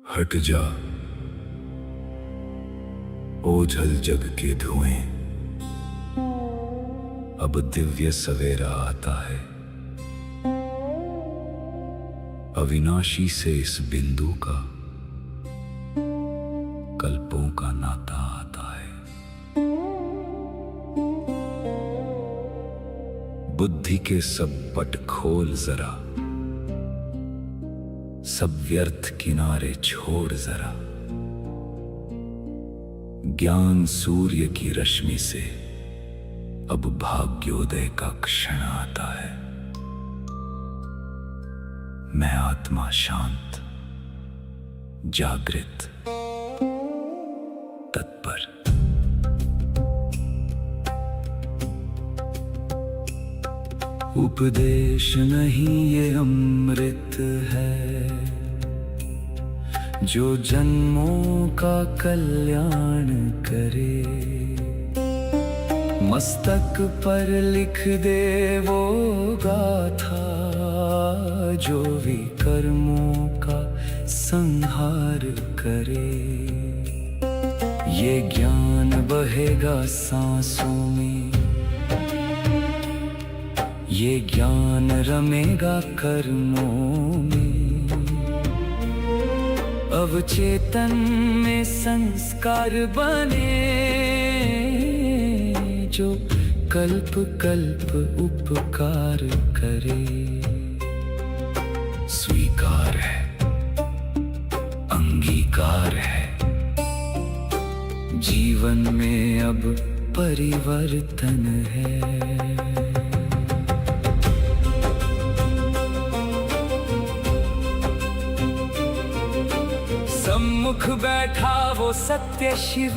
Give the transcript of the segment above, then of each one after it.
हट जा ओझल जग के धुएं, अब दिव्य सवेरा आता है। अविनाशी से इस बिंदु का कल्पों का नाता आता है। बुद्धि के सब पट खोल जरा, सब व्यर्थ किनारे छोड़ जरा। ज्ञान सूर्य की रश्मि से अब भाग्योदय का क्षण आता है। मैं आत्मा शांत, जागृत, तत्पर। उपदेश नहीं ये अमृत है, जो जन्मों का कल्याण करे। मस्तक पर लिख दे वो गाथा, जो विकर्मों का संहार करे। ये ज्ञान बहेगा सांसों में, ये ज्ञान रमेगा कर्मों में। अवचेतन में संस्कार बने, जो कल्प कल्प उपकार करे। स्वीकार है, अंगीकार है, जीवन में अब परिवर्तन है। सम्मुख बैठा वो सत्य शिव,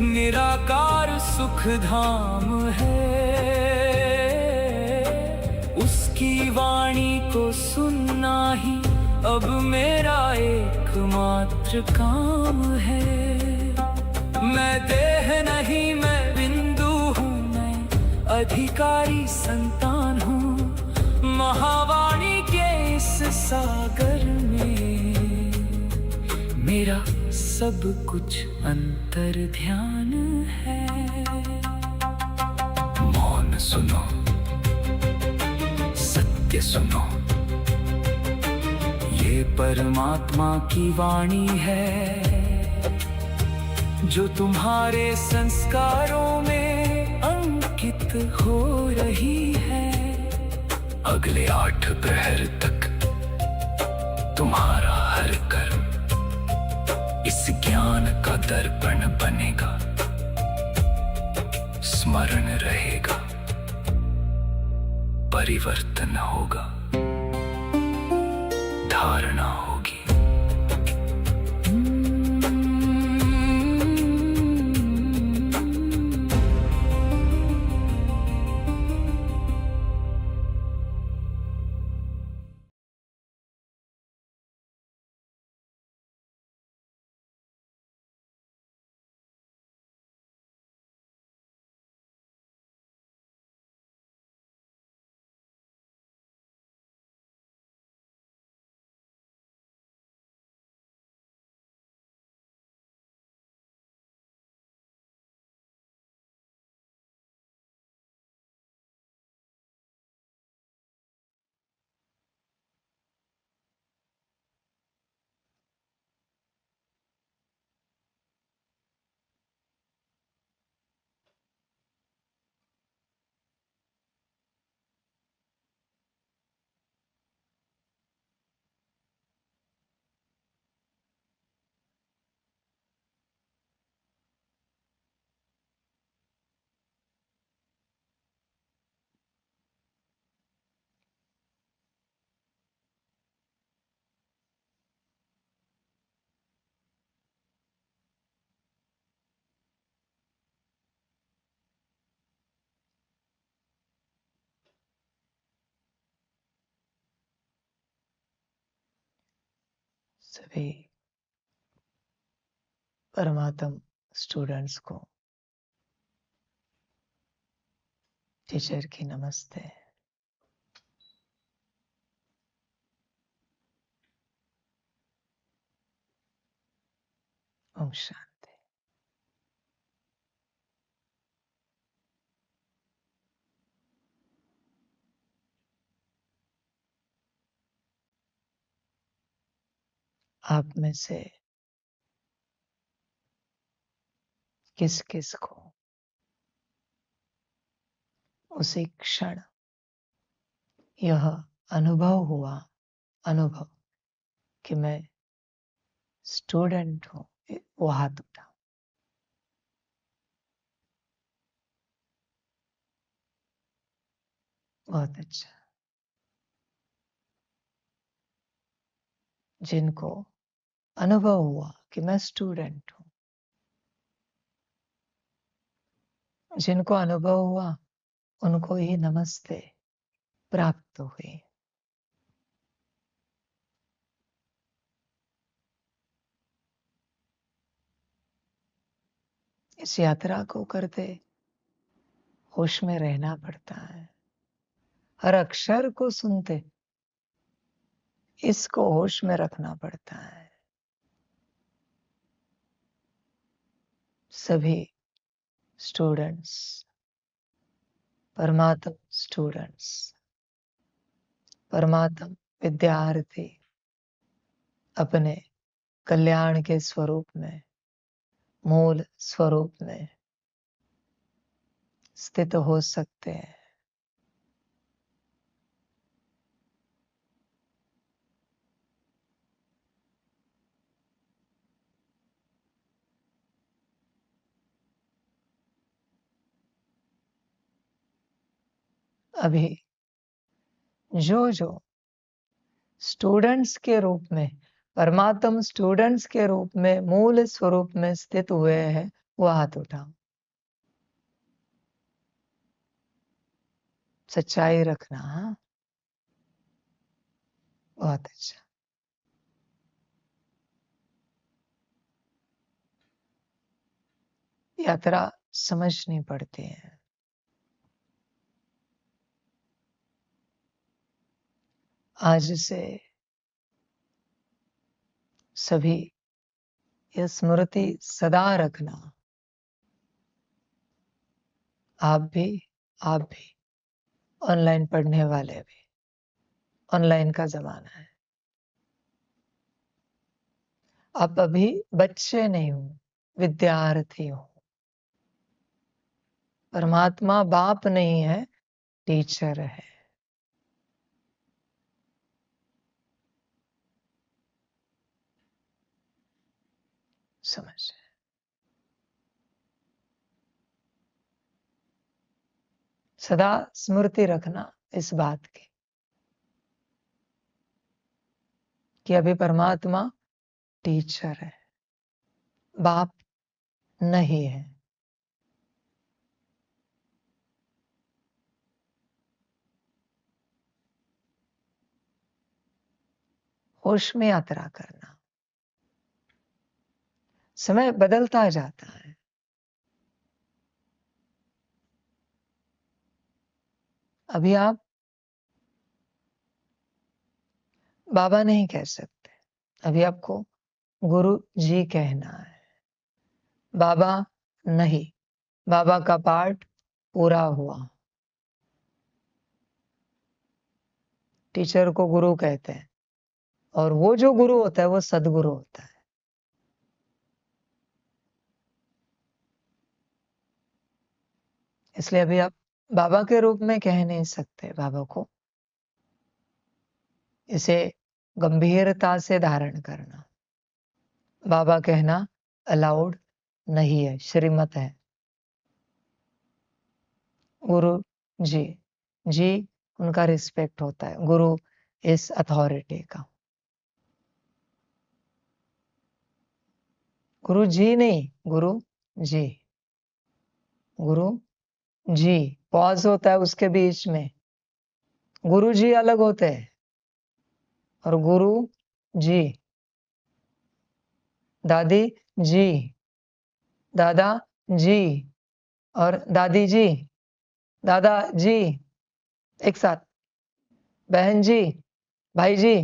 निराकार सुख धाम है। उसकी वाणी को सुनना ही अब मेरा एकमात्र काम है। मैं देह नहीं, मैं बिंदु हूँ, मैं अधिकारी संतान हूँ। महावाणी के इस सागर में मेरा सब कुछ अंतर ध्यान है। मौन सुनो, सत्य सुनो, ये परमात्मा की वाणी है, जो तुम्हारे संस्कारों में अंकित हो रही है। अगले 8 प्रहर तक तुम्हारा हर कर्म इस ज्ञान का दर्पण बनेगा, स्मरण रहेगा, परिवर्तन होगा, धारणा होगी। सभी परमात्म स्टूडेंट्स को टीचर की नमस्ते। ओम शांति। आप में से किस किस को उसी क्षण यह अनुभव कि मैं स्टूडेंट हूं, वो हाथ उठा। बहुत अच्छा। जिनको अनुभव हुआ कि मैं स्टूडेंट हूं, जिनको अनुभव हुआ उनको ही नमस्ते प्राप्त हुई। इस यात्रा को करते होश में रहना पड़ता है। हर अक्षर को सुनते इसको होश में रखना पड़ता है। सभी स्टूडेंट्स, परमात्म स्टूडेंट्स, परमात्म विद्यार्थी अपने कल्याण के स्वरूप में, मूल स्वरूप में स्थित हो सकते हैं। अभी जो स्टूडेंट्स के रूप में, परमात्म स्टूडेंट्स के रूप में मूल स्वरूप में स्थित हुए हैं, वो हाथ उठाओ। सच्चाई रखना। हाँ? बहुत अच्छा। यात्रा समझनी पड़ती है। आज से सभी यह स्मृति सदा रखना। आप भी ऑनलाइन पढ़ने वाले भी, ऑनलाइन का जमाना है। आप अभी बच्चे नहीं हो, विद्यार्थी हो। परमात्मा बाप नहीं है, टीचर है। समझ। सदा स्मृति रखना इस बात की कि अभी परमात्मा टीचर है, बाप नहीं है। होश में यात्रा करना। समय बदलता जाता है। अभी आप बाबा नहीं कह सकते, अभी आपको गुरु जी कहना है। बाबा नहीं, बाबा का पाठ पूरा हुआ। टीचर को गुरु कहते हैं, और वो जो गुरु होता है वो सदगुरु होता है। इसलिए अभी आप बाबा के रूप में कह नहीं सकते बाबा को। इसे गंभीरता से धारण करना। बाबा कहना अलाउड नहीं है, श्रीमत है। गुरु जी, जी उनका रिस्पेक्ट होता है, गुरु इस अथॉरिटी का। गुरु जी नहीं, गुरु जी। गुरु जी पॉज होता है उसके बीच में। गुरु जी अलग होते हैं और गुरु जी, दादी जी, दादा जी और दादी जी, दादा जी एक साथ, बहन जी, भाई जी,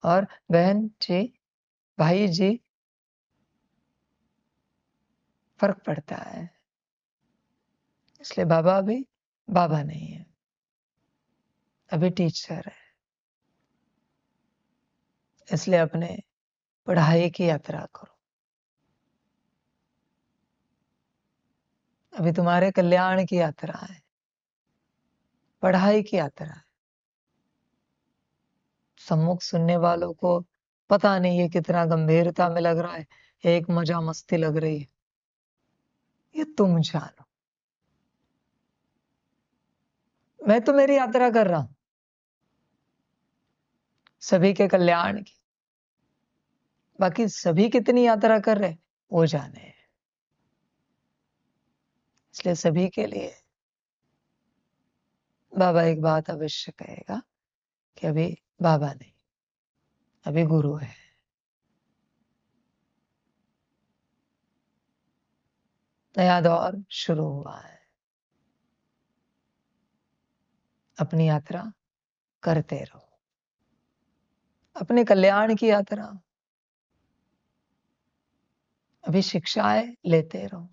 और बहन जी, भाई जी। फर्क पड़ता है। इसलिए बाबा अभी बाबा नहीं है, अभी टीचर है। इसलिए अपने पढ़ाई की यात्रा करो। अभी तुम्हारे कल्याण की यात्रा है, पढ़ाई की यात्रा है। सम्मुख सुनने वालों को पता नहीं है कितना गंभीरता में लग रहा है, एक मजा मस्ती लग रही है, ये तुम जानो। मैं तो मेरी यात्रा कर रहा हूं सभी के कल्याण की। बाकी सभी कितनी यात्रा कर रहे वो जाने। इसलिए सभी के लिए बाबा एक बात अवश्य कहेगा कि अभी बाबा नहीं, अभी गुरु है। नया दौर शुरू हुआ है, अपनी यात्रा करते रहो, अपने कल्याण की यात्रा। अभी शिक्षाएं लेते रहो।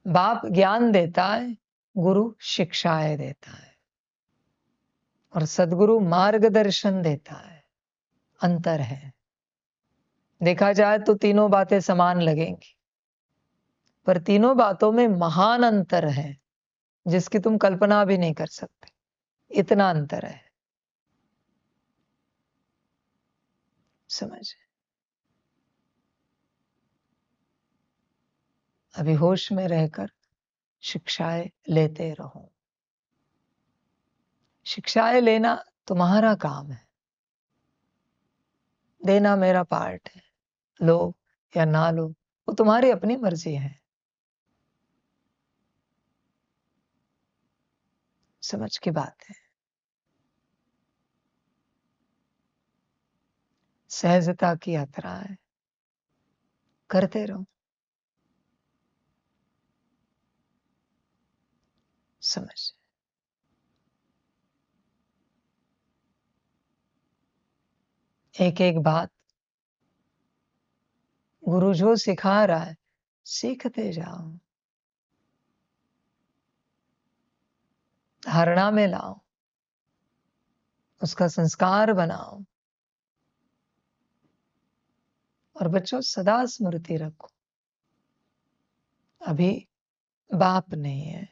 बाप ज्ञान देता है, गुरु शिक्षाएं देता है, और सदगुरु मार्गदर्शन देता है। अंतर है। देखा जाए तो तीनों बातें समान लगेंगी, पर तीनों बातों में महान अंतर है जिसकी तुम कल्पना भी नहीं कर सकते। इतना अंतर है, समझ। अभी होश में रहकर शिक्षाएं लेते रहो। शिक्षाएं लेना तुम्हारा काम है, देना मेरा पार्ट है। लो या ना लो वो तुम्हारी अपनी मर्जी है। समझ की बात है। सहजता की यात्रा है, करते रहो। समझ। एक एक बात गुरु जो सिखा रहा है सीखते जाओ, धारणा में लाओ, उसका संस्कार बनाओ। और बच्चों सदा स्मृति रखो, अभी बाप नहीं है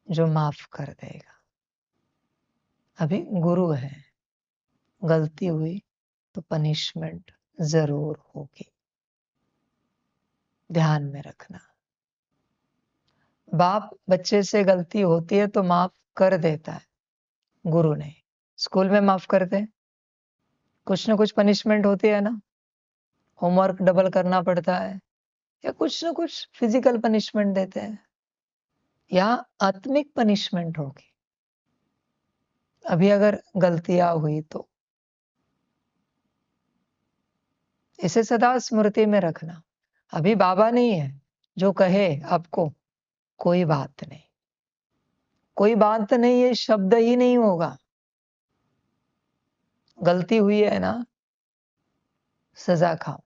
जो माफ कर देगा, अभी गुरु है। गलती हुई तो पनिशमेंट जरूर होगी, ध्यान में रखना। बाप बच्चे से गलती होती है तो माफ कर देता है, गुरु नहीं। स्कूल में माफ करते हैं, कुछ ना कुछ पनिशमेंट होती है ना, होमवर्क डबल करना पड़ता है, या कुछ ना कुछ फिजिकल पनिशमेंट देते हैं, या आत्मिक पनिशमेंट होगी। अभी अगर गलतियां हुई तो इसे सदा स्मृति में रखना। अभी बाबा नहीं है जो कहे आपको कोई बात नहीं, कोई बात नहीं, ये शब्द ही नहीं होगा। गलती हुई है ना, सजा खाओ,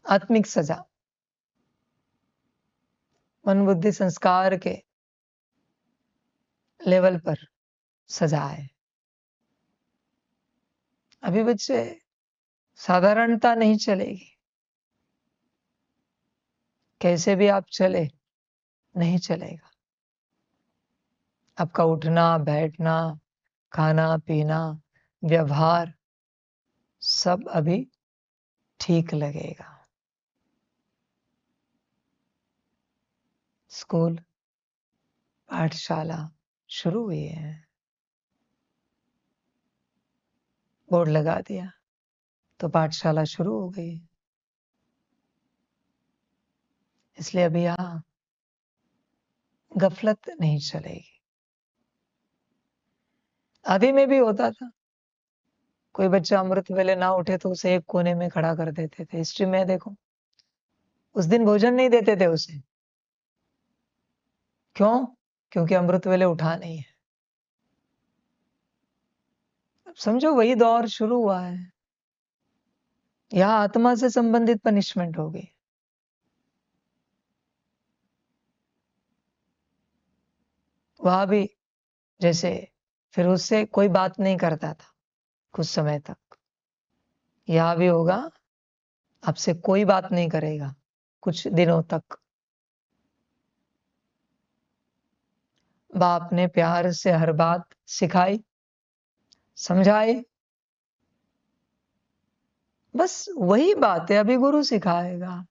आत्मिक सजा, मन बुद्धि संस्कार के लेवल पर सजा है। अभी बच्चे साधारणता नहीं चलेगी, कैसे भी आप चले नहीं चलेगा। आपका उठना बैठना, खाना पीना, व्यवहार सब अभी ठीक लगेगा। स्कूल पाठशाला शुरू हुई है, बोर्ड लगा दिया तो पाठशाला शुरू हो गई। इसलिए अभी यहां गफलत नहीं चलेगी। आदि में भी होता था, कोई बच्चा अमृत वेले ना उठे तो उसे एक कोने में खड़ा कर देते थे। हिस्ट्री में देखो, उस दिन भोजन नहीं देते थे उसे। क्यों? क्योंकि अमृत वेले उठा नहीं है। अब समझो वही दौर शुरू हुआ है, यह आत्मा से संबंधित पनिशमेंट होगी। वहां भी जैसे फिर उससे कोई बात नहीं करता था कुछ समय तक, यहां भी होगा, आपसे कोई बात नहीं करेगा कुछ दिनों तक। बाप ने प्यार से हर बात सिखाई, समझाई, बस वही बात है अभी गुरु सिखाएगा,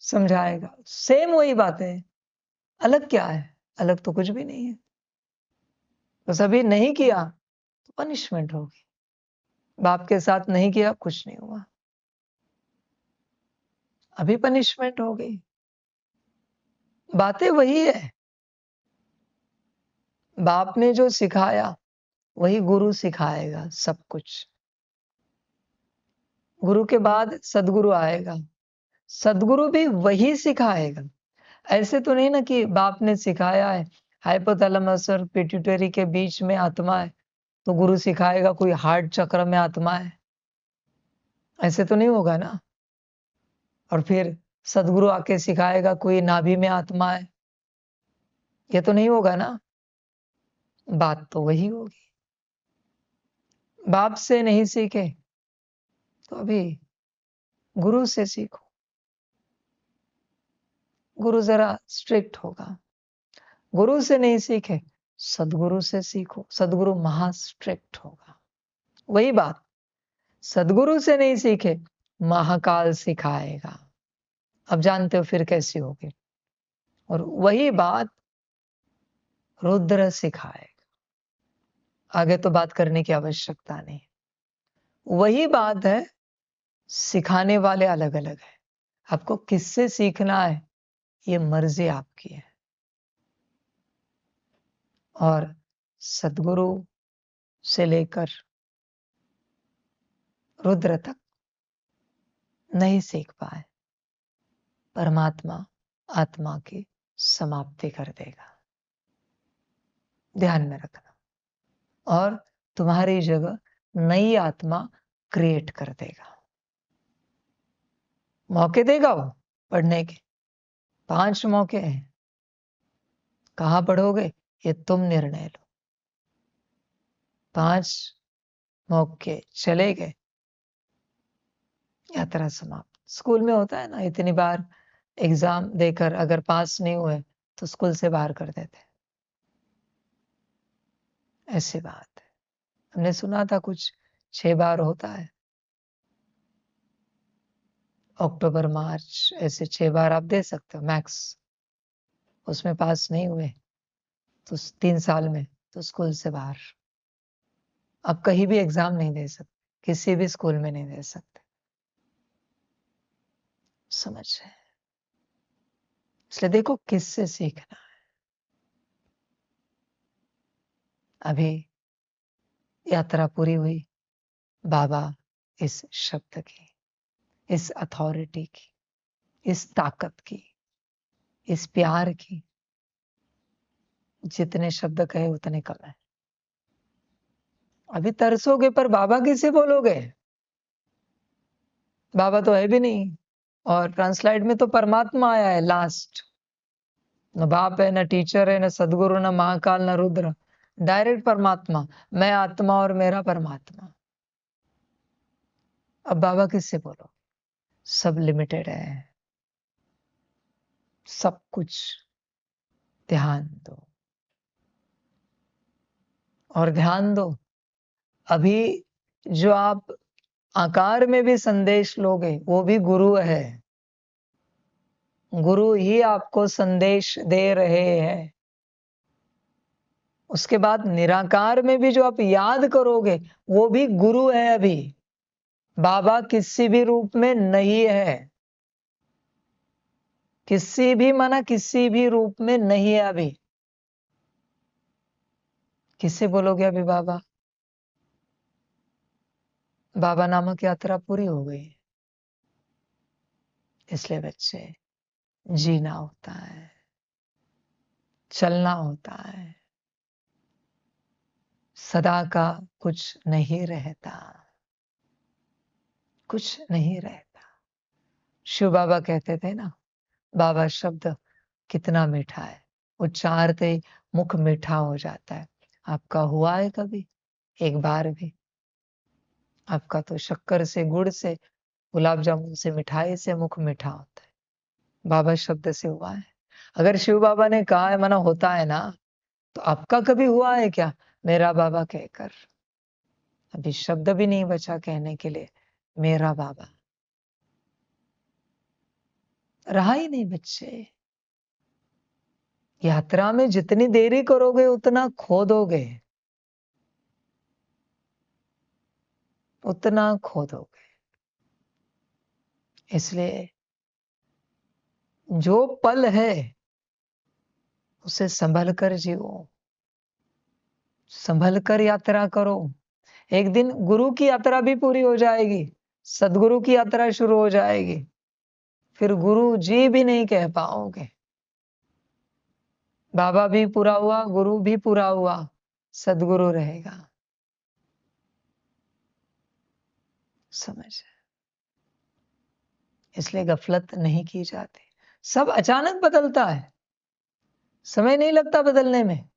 समझाएगा, सेम वही बात है। अलग क्या है? अलग तो कुछ भी नहीं है। बस अभी नहीं किया तो पनिशमेंट होगी, बाप के साथ नहीं किया कुछ नहीं हुआ, अभी पनिशमेंट हो गई। बातें वही है, बाप ने जो सिखाया वही गुरु सिखाएगा सब कुछ। गुरु के बाद सदगुरु आएगा, सदगुरु भी वही सिखाएगा। ऐसे तो नहीं ना कि बाप ने सिखाया है, हाइपोथैलेमस और पिट्यूटरी के बीच में आत्मा है तो गुरु सिखाएगा कोई हार्ट चक्र में आत्मा है, ऐसे तो नहीं होगा ना। और फिर सदगुरु आके सिखाएगा कोई नाभि में आत्मा है, ये तो नहीं होगा ना। बात तो वही होगी। बाप से नहीं सीखे तो अभी गुरु से सीखो। गुरु जरा स्ट्रिक्ट होगा, गुरु से नहीं सीखे सदगुरु से सीखो, सदगुरु महा स्ट्रिक्ट होगा। वही बात, सदगुरु से नहीं सीखे महाकाल सिखाएगा। अब जानते हो फिर कैसी होगी। और वही बात रुद्र सिखाएगा, आगे तो बात करने की आवश्यकता नहीं। वही बात है, सिखाने वाले अलग अलग है। आपको किससे सीखना है ये मर्जी आपकी है। और सदगुरु से लेकर रुद्र तक नहीं सीख पाए, परमात्मा आत्मा की समाप्ति कर देगा, ध्यान में रखना। और तुम्हारी जगह नई आत्मा क्रिएट कर देगा। मौके देगा वो पढ़ने के, 5 मौके हैं। कहां पढ़ोगे ये तुम निर्णय लो। 5 मौके चले गए, यात्रा समाप्त। स्कूल में होता है ना, इतनी बार एग्जाम देकर अगर पास नहीं हुए तो स्कूल से बाहर कर देते, ऐसी बात है। हमने सुना था कुछ 6 बार होता है, अक्टूबर मार्च ऐसे 6 बार आप दे सकते हो मैक्स। उसमें पास नहीं हुए तो 3 साल में तो स्कूल से बाहर। आप कहीं भी एग्जाम नहीं दे सकते, किसी भी स्कूल में नहीं दे सकते, समझ रहे? इसलिए देखो किससे सीखना है। अभी यात्रा पूरी हुई, बाबा इस शब्द की, इस अथॉरिटी की, इस ताकत की, इस प्यार की, जितने शब्द कहे उतने कम है। अभी तरसोगे पर बाबा किसे बोलोगे? बाबा तो है भी नहीं। और ट्रांसलाइट में तो परमात्मा आया है लास्ट। न बाप है, न टीचर है, न सदगुरु, न महाकाल, न रुद्र, डायरेक्ट परमात्मा। मैं आत्मा और मेरा परमात्मा। अब बाबा किससे बोलो? सब लिमिटेड है, सब कुछ। ध्यान दो और ध्यान दो। अभी जो आप आकार में भी संदेश लोगे वो भी गुरु है। गुरु ही आपको संदेश दे रहे हैं। उसके बाद निराकार में भी जो आप याद करोगे वो भी गुरु है। अभी बाबा किसी भी रूप में नहीं है, किसी भी माना किसी भी रूप में नहीं है। अभी किससे बोलोगे अभी बाबा? बाबा नामक यात्रा पूरी हो गई। इसलिए बच्चे जीना होता है, चलना होता है। सदा का कुछ नहीं रहता, कुछ नहीं रहता। शिव बाबा कहते थे ना, बाबा शब्द कितना मीठा है, उच्चारते ही मुख मीठा हो जाता है। आपका हुआ है कभी एक बार भी? आपका तो शक्कर से, गुड़ से, गुलाब जामुन से, मिठाई से मुख मीठा होता है। बाबा शब्द से हुआ है। अगर शिव बाबा ने कहा है, माना होता है ना, तो आपका कभी हुआ है क्या मेरा बाबा कहकर? अभी शब्द भी नहीं बचा कहने के लिए मेरा बाबा। रहा ही नहीं बच्चे। यात्रा में जितनी देरी करोगे उतना खो दोगे, उतना खो दोगे। इसलिए जो पल है उसे संभल कर जियो, संभल कर यात्रा करो। एक दिन गुरु की यात्रा भी पूरी हो जाएगी, सदगुरु की यात्रा शुरू हो जाएगी, फिर गुरु जी भी नहीं कह पाओगे। बाबा भी पूरा हुआ, गुरु भी पूरा हुआ, सदगुरु रहेगा। समझ? इसलिए गफलत नहीं की जाती। सब अचानक बदलता है, समय नहीं लगता बदलने में।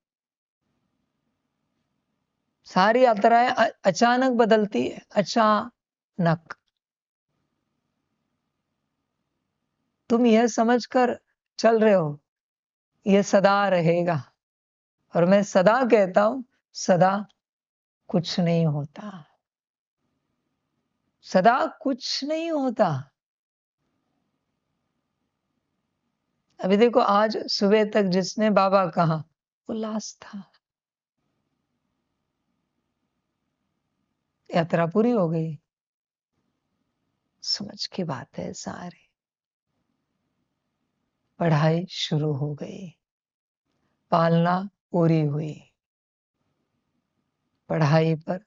सारी यात्राएं अचानक बदलती है, अचानक। तुम यह समझकर चल रहे हो यह सदा रहेगा, और मैं सदा कहता हूं सदा कुछ नहीं होता, सदा कुछ नहीं होता। अभी देखो, आज सुबह तक जिसने बाबा कहा उल्लास था, यात्रा पूरी हो गई। समझ की बात है सारी। पढ़ाई शुरू हो गई, पालना पूरी हुई। पढ़ाई पर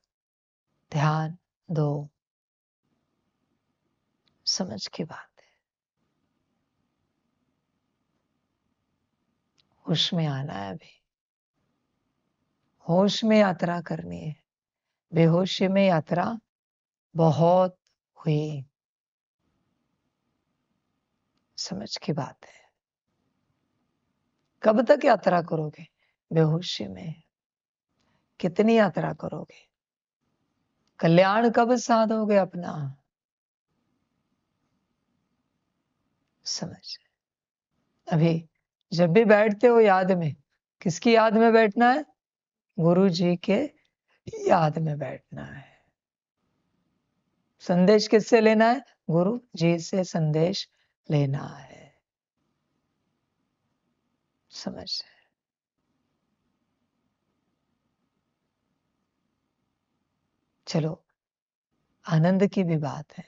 ध्यान दो। समझ की बात है। होश में आना है अभी, होश में यात्रा करनी है। बेहोशी में यात्रा बहुत हुई। समझ की बात है। कब तक यात्रा करोगे बेहोशी में? कितनी यात्रा करोगे? कल्याण कब साधोगे अपना? समझ? अभी जब भी बैठते हो याद में, किसकी याद में बैठना है? गुरु जी के याद में बैठना है। संदेश किससे लेना है? गुरु जी से संदेश लेना है। समझ? चलो, आनंद की भी बात है।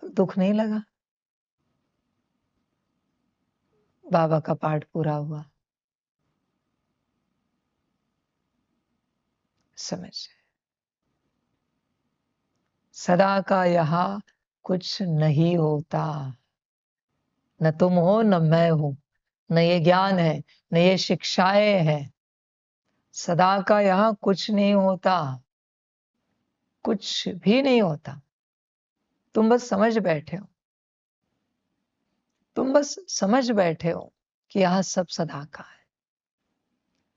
दुख नहीं लगा? बाबा का पाठ पूरा हुआ। समझ? सदा का यहाँ कुछ नहीं होता। न तुम हो न मैं हूं, न ये ज्ञान है, न ये शिक्षाएं हैं। सदा का यहाँ कुछ नहीं होता, कुछ भी नहीं होता। तुम बस समझ बैठे हो, तुम बस समझ बैठे हो कि यहां सब सदा का है।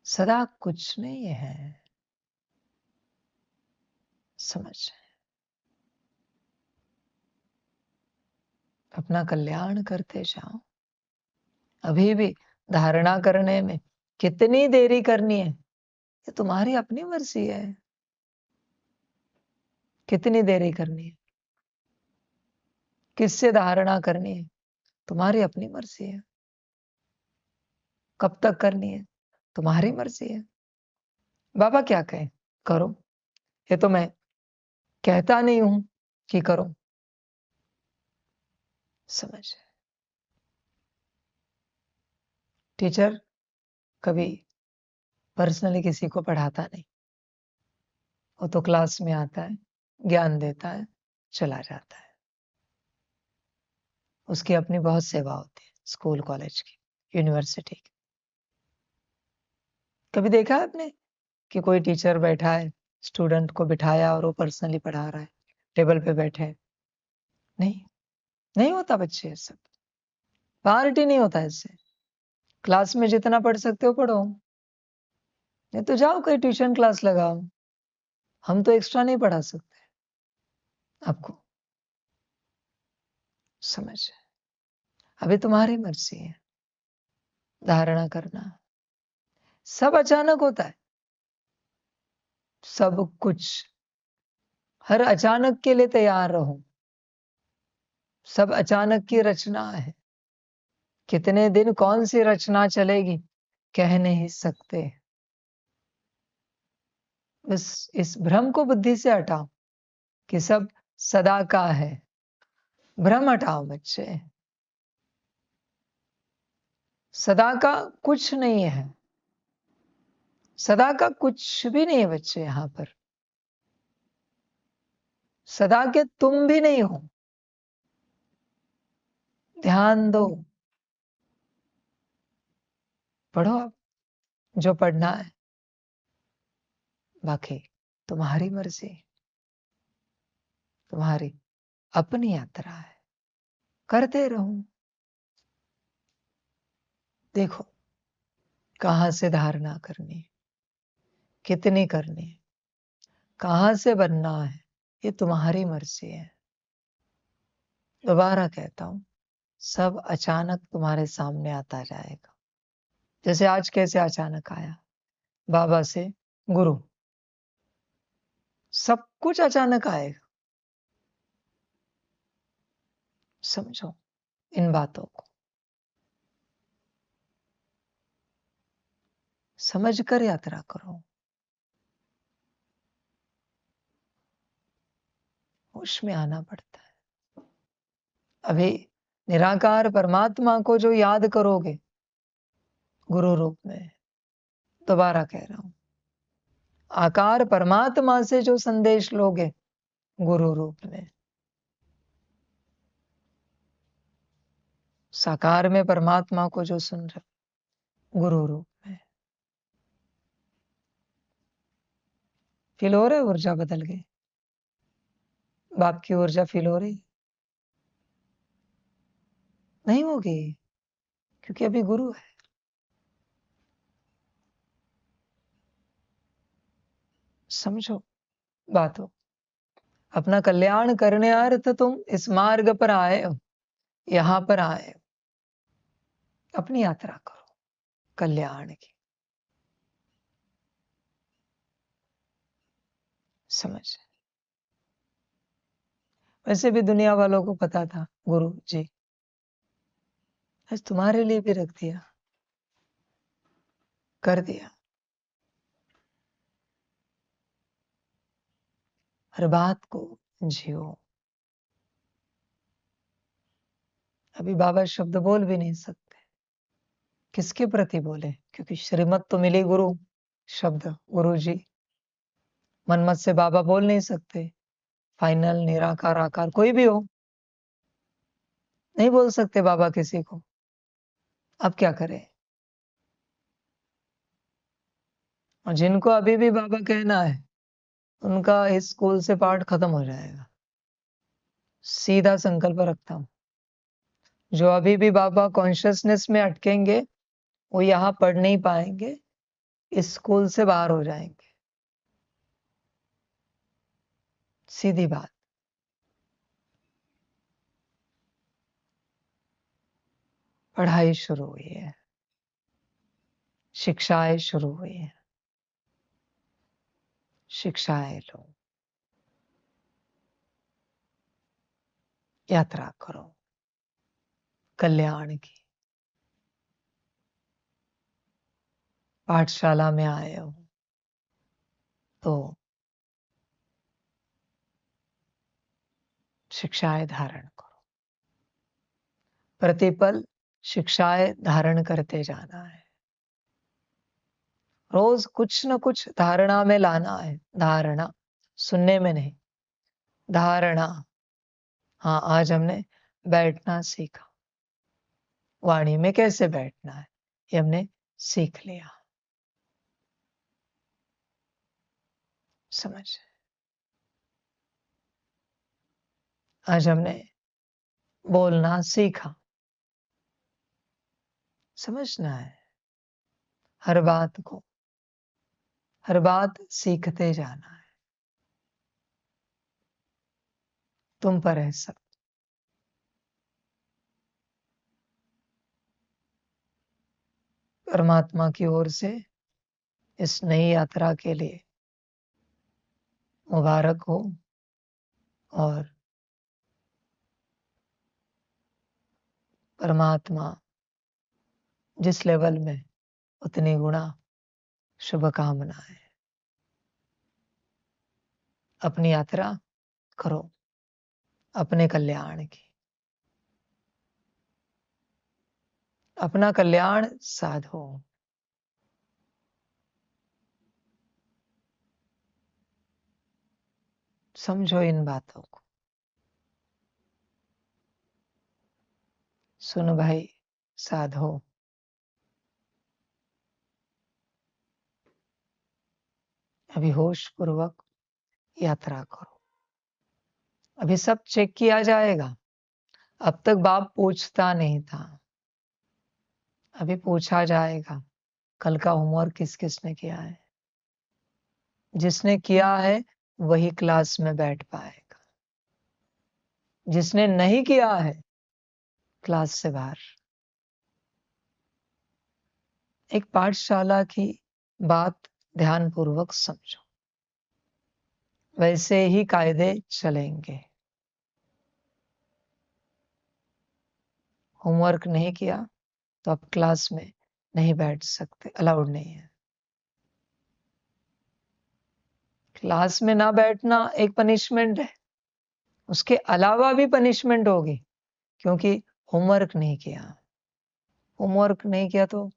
सदा कुछ नहीं है। समझ? अपना कल्याण करते जाओ। अभी भी धारणा करने में कितनी देरी करनी है ये तुम्हारी अपनी मर्जी है। कितनी देरी करनी है, किससे धारणा करनी है, तुम्हारी अपनी मर्जी है। कब तक करनी है, तुम्हारी मर्जी है। बाबा क्या कहे करो, ये तो मैं कहता नहीं हूं कि करो। समझ? टीचर कभी पर्सनली किसी को पढ़ाता नहीं, वो तो क्लास में आता है, ज्ञान देता है, चला जाता है। उसकी अपनी बहुत सेवा होती है, स्कूल कॉलेज की, यूनिवर्सिटी की। कभी देखा है आपने कि कोई टीचर बैठा है, स्टूडेंट को बिठाया और वो पर्सनली पढ़ा रहा है, टेबल पे बैठे हैं? नहीं, नहीं होता बच्चे। सब पार्टी नहीं होता इससे। क्लास में जितना पढ़ सकते हो पढ़ो, नहीं तो जाओ कोई ट्यूशन क्लास लगाओ। हम तो एक्स्ट्रा नहीं पढ़ा सकते आपको। समझ? अभी तुम्हारी मर्जी है धारणा करना। सब अचानक होता है, सब कुछ। हर अचानक के लिए तैयार रहो। सब अचानक की रचना है। कितने दिन कौन सी रचना चलेगी कह नहीं सकते। बस इस भ्रम को बुद्धि से हटाओ कि सब सदा का है। भ्रम हटाओ बच्चे। सदा का कुछ नहीं है। सदा का कुछ भी नहीं है बच्चे यहां पर। सदा के तुम भी नहीं हो। ध्यान दो। पढ़ो आप जो पढ़ना है, बाकी तुम्हारी मर्जी, तुम्हारी अपनी यात्रा है। करते रहो। देखो कहां से धारणा करनी, कितनी करनी, कहां से बनना है, ये तुम्हारी मर्जी है। दोबारा कहता हूं, सब अचानक तुम्हारे सामने आता जाएगा। जैसे आज कैसे अचानक आया बाबा से गुरु। सब कुछ अचानक आएगा। समझो इन बातों को। समझकर यात्रा करो। होश में आना पड़ता है। अभी निराकार परमात्मा को जो याद करोगे गुरु रूप में, दोबारा कह रहा हूं, आकार परमात्मा से जो संदेश लोगे गुरु रूप में, साकार में परमात्मा को जो सुन रहे गुरु रूप में, फील हो रहा है ऊर्जा बदल गई। बाप की ऊर्जा फील हो रही नहीं होगी, क्योंकि अभी गुरु है। समझो बातों। अपना कल्याण करने अर्थ तुम इस मार्ग पर आए हो, यहां पर आए हो। अपनी यात्रा करो कल्याण की। समझ? वैसे भी दुनिया वालों को पता था गुरु जी, आज तुम्हारे लिए भी रख दिया, कर दिया। हर बात को जियो। अभी बाबा शब्द बोल भी नहीं सकते। किसके प्रति बोले? क्योंकि श्रीमत तो मिली गुरु शब्द, गुरु जी। मनमत से बाबा बोल नहीं सकते। फाइनल निराकार आकार कोई भी हो, नहीं बोल सकते बाबा किसी को। अब क्या करें? और जिनको अभी भी बाबा कहना है, उनका इस स्कूल से पाठ खत्म हो जाएगा। सीधा संकल्प रखता हूं, जो अभी भी बाबा कॉन्शियसनेस में अटकेंगे वो यहां पढ़ नहीं पाएंगे, इस स्कूल से बाहर हो जाएंगे। सीधी बात। पढ़ाई शुरू हुई है, शिक्षाएं शुरू हुई है। शिक्षाएं लो, यात्रा करो कल्याण की। पाठशाला में आए हो तो शिक्षाएं धारण करो। प्रतिपल शिक्षाएं धारण करते जाना है। रोज कुछ न कुछ धारणा में लाना है। धारणा सुनने में नहीं, धारणा। हाँ, आज हमने बैठना सीखा। वाणी में कैसे बैठना है ये हमने सीख लिया। समझ? आज हमने बोलना सीखा। समझना है हर बात को, हर बात सीखते जाना है। तुम पर है सब। परमात्मा की ओर से इस नई यात्रा के लिए मुबारक हो। और परमात्मा जिस लेवल में उतनी गुणा शुभकामनाएं। अपनी यात्रा करो अपने कल्याण की, अपना कल्याण साधो। समझो इन बातों को। सुनो भाई, साधो। अभी होश पूर्वक यात्रा करो। अभी सब चेक किया जाएगा। अब तक बाप पूछता नहीं था, अभी पूछा जाएगा। कल का होमवर्क किस किस ने किया है? जिसने किया है वही क्लास में बैठ पाएगा, जिसने नहीं किया है क्लास से बाहर। एक पाठशाला की बात ध्यानपूर्वक समझो, वैसे ही कायदे चलेंगे। होमवर्क नहीं किया तो आप क्लास में नहीं बैठ सकते, अलाउड नहीं है। क्लास में ना बैठना एक पनिशमेंट है, उसके अलावा भी पनिशमेंट होगी, क्योंकि होमवर्क नहीं किया। होमवर्क नहीं किया तो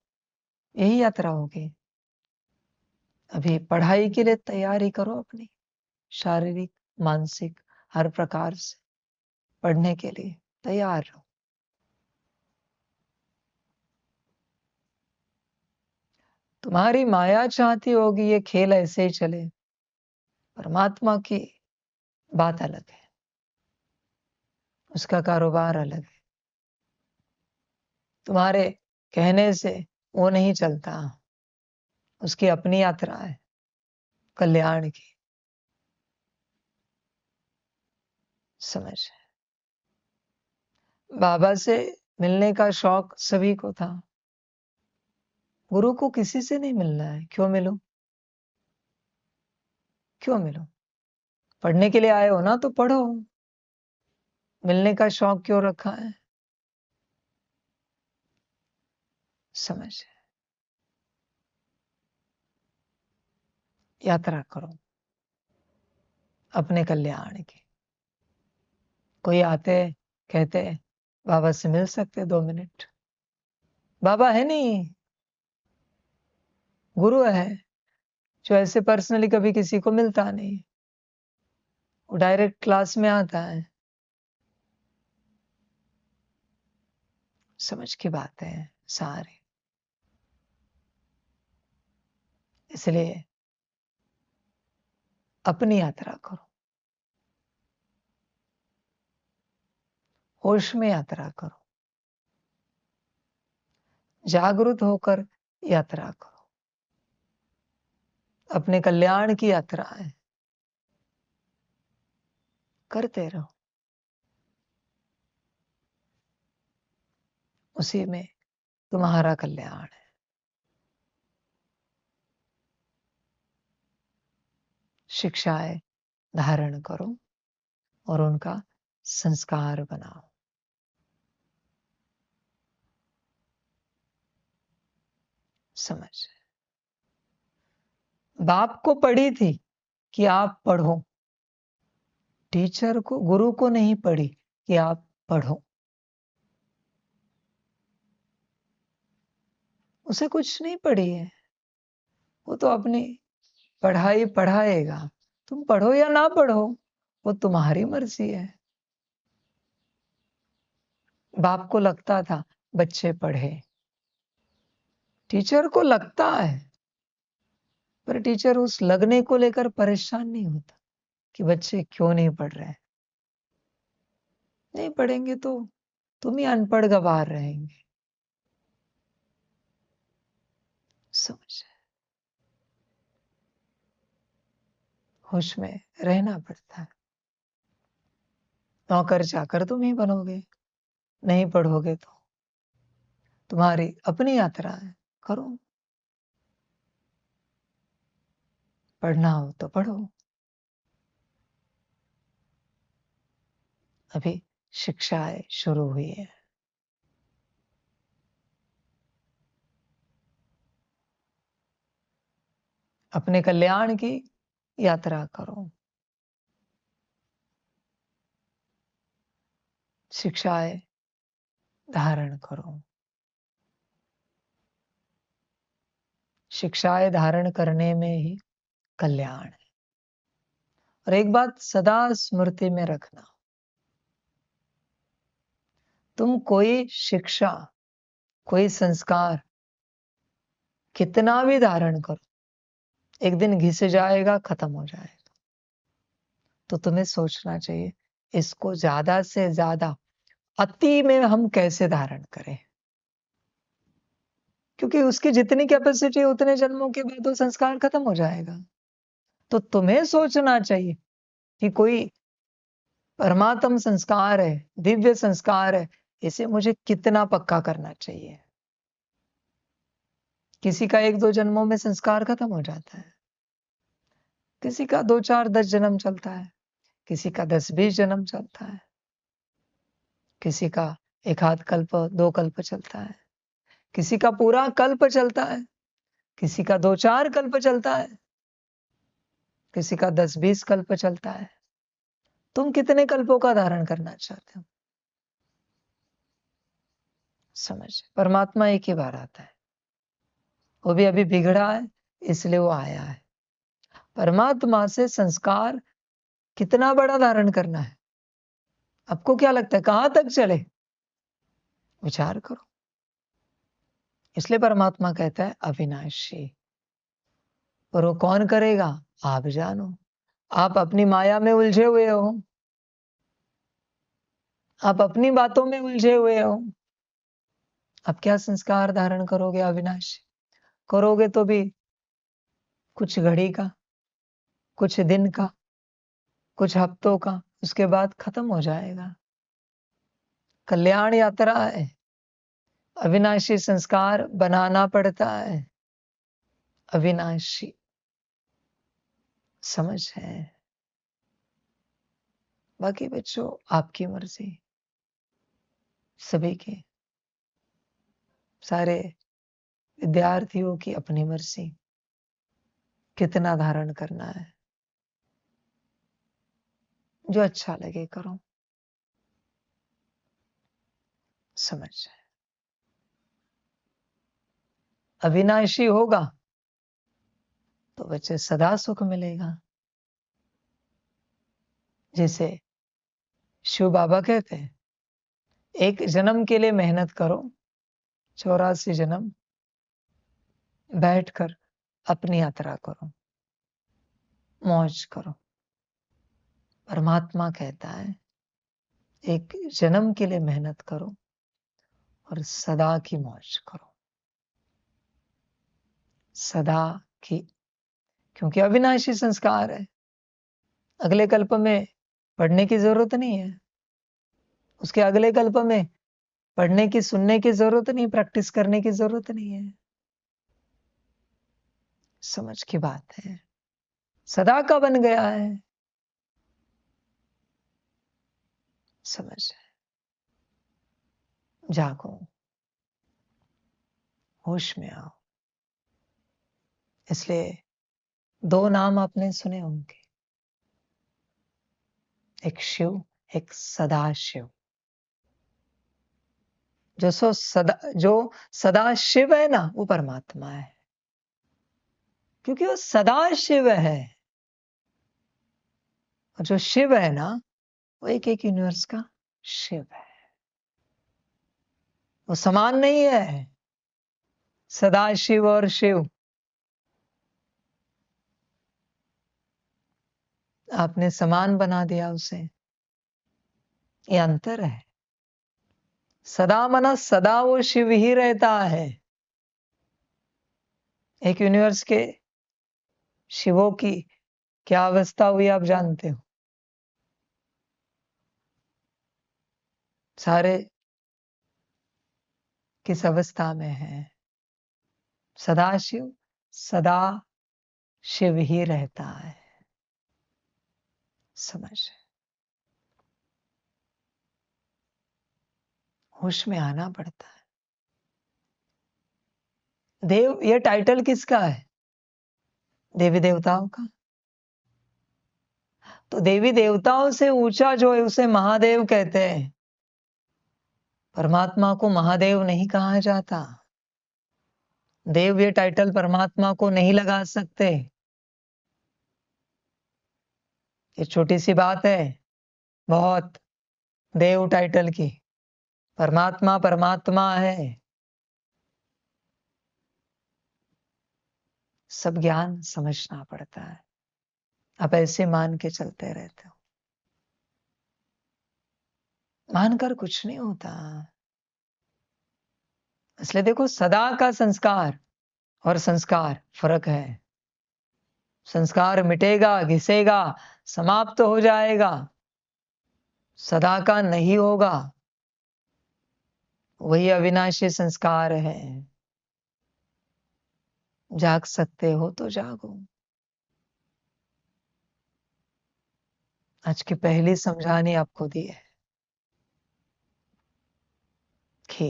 यही यात्रा होगी। अभी पढ़ाई के लिए तैयारी करो, अपनी शारीरिक मानसिक हर प्रकार से पढ़ने के लिए तैयार रहो। तुम्हारी माया चाहती होगी ये खेल ऐसे ही चले, परमात्मा की बात अलग है, उसका कारोबार अलग है। तुम्हारे कहने से वो नहीं चलता, उसकी अपनी यात्रा है कल्याण की। समझ। बाबा से मिलने का शौक सभी को था। गुरु को किसी से नहीं मिलना है, क्यों मिलो? क्यों मिलो? पढ़ने के लिए आए हो ना, तो पढ़ो। मिलने का शौक क्यों रखा है? समझ। यात्रा करो अपने कल्याण की। कोई आते कहते बाबा से मिल सकते 2 मिनट, बाबा है नहीं, गुरु है जो ऐसे पर्सनली कभी किसी को मिलता नहीं, वो डायरेक्ट क्लास में आता है। समझ की बात है सारी। इसलिए अपनी यात्रा करो, होश में यात्रा करो, जागृत होकर यात्रा करो। अपने कल्याण की यात्रा है, करते रहो। उसी में तुम्हारा कल्याण है। शिक्षाएं धारण करो और उनका संस्कार बनाओ। समझ। बाप को पड़ी थी कि आप पढ़ो, टीचर को गुरु को नहीं पड़ी कि आप पढ़ो। उसे कुछ नहीं पड़ी है, वो तो अपनी पढ़ाई पढ़ाएगा। तुम पढ़ो या ना पढ़ो वो तुम्हारी मर्जी है। बाप को लगता था बच्चे पढ़े, टीचर को लगता है, पर टीचर उस लगने को लेकर परेशान नहीं होता कि बच्चे क्यों नहीं पढ़ रहे। नहीं पढ़ेंगे तो तुम ही अनपढ़ गवार रहेंगे। समझ, होश में रहना पड़ता है। नौकर चाकर तुम ही बनोगे, नहीं पढ़ोगे तो। तुम्हारी अपनी यात्रा है, करो। पढ़ना हो तो पढ़ो। अभी शिक्षाएं शुरू हुई है। अपने कल्याण की यात्रा करो। शिक्षाएं धारण करो। शिक्षाएं धारण करने में ही कल्याण है। और एक बात सदा स्मृति में रखना, तुम कोई शिक्षा, कोई संस्कार कितना भी धारण करो, एक दिन घिस जाएगा, खत्म हो जाएगा। तो तुम्हें सोचना चाहिए इसको ज्यादा से ज्यादा अति में हम कैसे धारण करें, क्योंकि उसकी जितनी कैपेसिटी उतने जन्मों के बाद वो संस्कार खत्म हो जाएगा। तो तुम्हें सोचना चाहिए कि कोई परमात्म संस्कार है, दिव्य संस्कार है, इसे मुझे कितना पक्का करना चाहिए। किसी का 1-2 जन्मों में संस्कार खत्म हो जाता है, किसी का 2-4-10 जन्म चलता है, किसी का 10-20 जन्म चलता है, किसी का 1 आध कल्प 2 कल्प चलता है, किसी का पूरा कल्प चलता है, किसी का 2-4 कल्प चलता है, किसी का 10-20 कल्प चलता है। तुम कितने कल्पों का धारण करना चाहते हो? समझ, परमात्मा एक ही बार आता है, वो भी अभी बिगड़ा है इसलिए वो आया है। परमात्मा से संस्कार कितना बड़ा धारण करना है, आपको क्या लगता है कहां तक चले? विचार करो। इसलिए परमात्मा कहता है अविनाशी, और वो कौन करेगा? आप जानो। आप अपनी माया में उलझे हुए हो, आप अपनी बातों में उलझे हुए हो। अब क्या संस्कार धारण करोगे अविनाशी? करोगे तो भी कुछ घड़ी का, कुछ दिन का, कुछ हफ्तों का, उसके बाद खत्म हो जाएगा। कल्याण यात्रा है, अविनाशी संस्कार बनाना पड़ता है। अविनाशी समझ है। बाकी बच्चों आपकी मर्जी, सभी की, सारे विद्यार्थियों की अपनी मर्जी, कितना धारण करना है, जो अच्छा लगे करो। समझ, अविनाशी होगा तो बच्चे सदा सुख मिलेगा। जैसे शिव बाबा कहते हैं, एक जन्म के लिए मेहनत करो, 84 जन्म बैठकर अपनी यात्रा करो, मौज करो। परमात्मा कहता है एक जन्म के लिए मेहनत करो और सदा की मौज करो, सदा की, क्योंकि अविनाशी संस्कार है। अगले कल्प में पढ़ने की जरूरत नहीं है, उसके अगले कल्प में पढ़ने की, सुनने की जरूरत नहीं, प्रैक्टिस करने की जरूरत नहीं है। समझ की बात है, सदा का बन गया है। समझ, जागो, होश में आओ। इसलिए 2 नाम आपने सुने होंगे, एक शिव, एक सदाशिव। जो सदा शिव है ना, वो परमात्मा है, क्योंकि वो सदा शिव है। और जो शिव है ना, वो एक यूनिवर्स का शिव है, वो समान नहीं है। सदा शिव और शिव, आपने समान बना दिया उसे, ये अंतर है। सदा मना सदा वो शिव ही रहता है, एक यूनिवर्स के शिवों की क्या अवस्था हुई आप जानते हो? सारे किस अवस्था में हैं? सदाशिव सदा शिव ही रहता है। समझ, होश में आना पड़ता है। देव ये टाइटल किसका है? देवी देवताओं का। तो देवी देवताओं से ऊंचा जो है उसे महादेव कहते हैं। परमात्मा को महादेव नहीं कहा जाता। देव ये टाइटल परमात्मा को नहीं लगा सकते। ये छोटी सी बात है बहुत, देव टाइटल की। परमात्मा परमात्मा है। सब ज्ञान समझना पड़ता है। आप ऐसे मान के चलते रहते हो, मानकर कुछ नहीं होता। इसलिए देखो, सदा का संस्कार और संस्कार फर्क है। संस्कार मिटेगा, घिसेगा, समाप्त हो जाएगा, सदा का नहीं होगा। वही अविनाशी संस्कार है। जाग सकते हो तो जागो। आज की पहली समझानी आपको दी है कि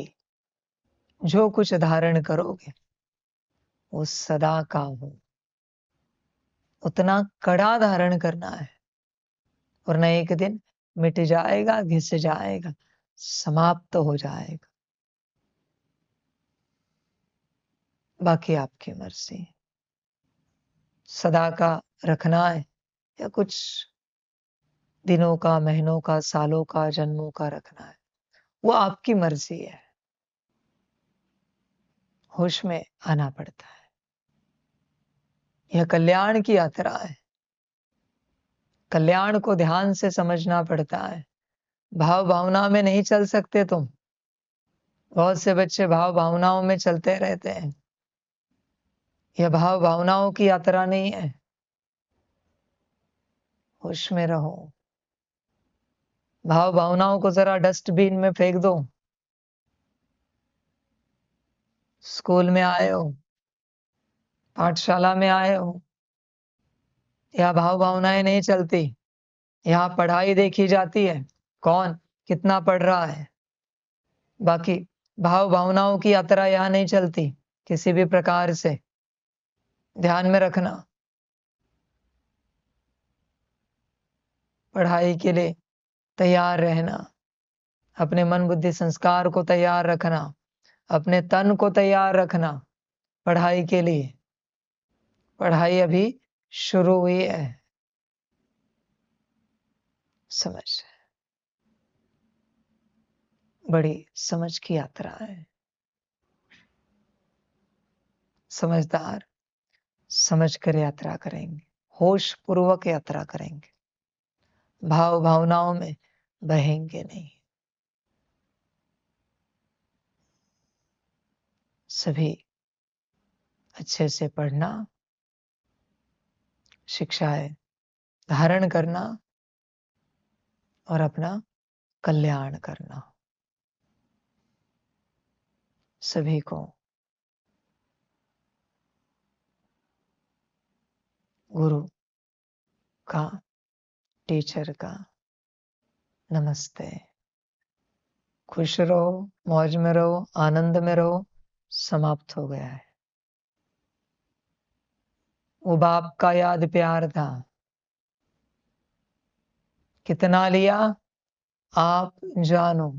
जो कुछ धारण करोगे वो सदा का हो, उतना कड़ा धारण करना है, वरना एक दिन मिट जाएगा, घिस जाएगा, समाप्त हो जाएगा। बाकी आपकी मर्जी। सदा का रखना है या कुछ दिनों का, महीनों का, सालों का, जन्मों का रखना है, वो आपकी मर्जी है। होश में आना पड़ता है। यह कल्याण की यात्रा है। कल्याण को ध्यान से समझना पड़ता है। भाव भावना में नहीं चल सकते तुम। बहुत से बच्चे भाव भावनाओं में चलते रहते हैं। यह भाव भावनाओं की यात्रा नहीं है। होश में रहो। भाव भावनाओं को जरा डस्टबिन में फेंक दो। स्कूल में आए हो, पाठशाला में आए हो, यह भाव भावनाएं नहीं चलती। यहाँ पढ़ाई देखी जाती है, कौन कितना पढ़ रहा है। बाकी भाव भावनाओं की यात्रा यहाँ नहीं चलती किसी भी प्रकार से। ध्यान में रखना। पढ़ाई के लिए तैयार रहना, अपने मन बुद्धि संस्कार को तैयार रखना, अपने तन को तैयार रखना पढ़ाई के लिए। पढ़ाई अभी शुरू हुई है। समझ, बड़ी समझ की यात्रा है। समझदार समझ कर यात्रा करेंगे, होश पूर्वक यात्रा करेंगे, भाव भावनाओं में बहेंगे नहीं। सभी अच्छे से पढ़ना, शिक्षाएं धारण करना और अपना कल्याण करना। सभी को गुरु का, टीचर का नमस्ते। खुश रहो, मौज में रहो, आनंद में रहो। समाप्त हो गया है। वो बाप का याद प्यार था, कितना लिया आप जानो।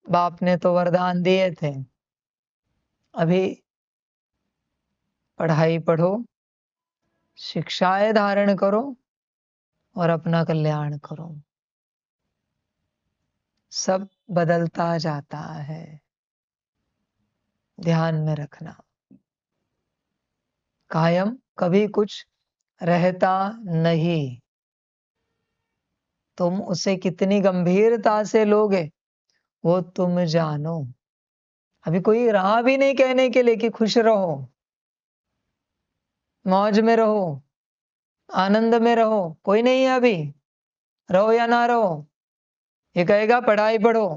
बाप ने तो वरदान दिए थे। अभी पढ़ाई पढ़ो, शिक्षाएं धारण करो और अपना कल्याण करो। सब बदलता जाता है, ध्यान में रखना। कायम कभी कुछ रहता नहीं। तुम उसे कितनी गंभीरता से लोगे वो तुम जानो। अभी कोई रहा भी नहीं कहने के लिए कि खुश रहो। मौज में रहो, आनंद में रहो, कोई नहीं है अभी, रहो या ना रहो। ये कहेगा पढ़ाई पढ़ो,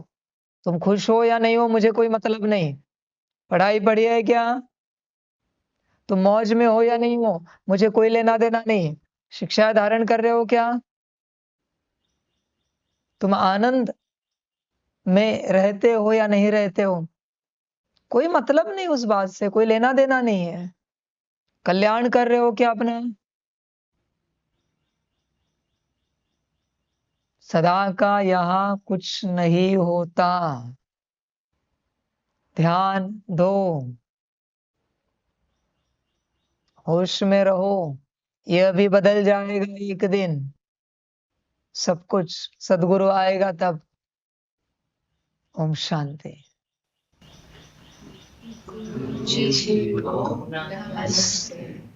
तुम खुश हो या नहीं हो मुझे कोई मतलब नहीं। पढ़ाई पढ़ी है क्या, तुम मौज में हो या नहीं हो मुझे कोई लेना देना नहीं। शिक्षा धारण कर रहे हो क्या, तुम आनंद में रहते हो या नहीं रहते हो, कोई मतलब नहीं उस बात से, कोई लेना देना नहीं है। कल्याण कर रहे हो क्या अपना, सदा का यहाँ कुछ नहीं होता। ध्यान दो, होश में रहो, यह भी बदल जाएगा एक दिन, सब कुछ सदगुरु आएगा तब। ओम शांति। जी, ओम नमस्ते।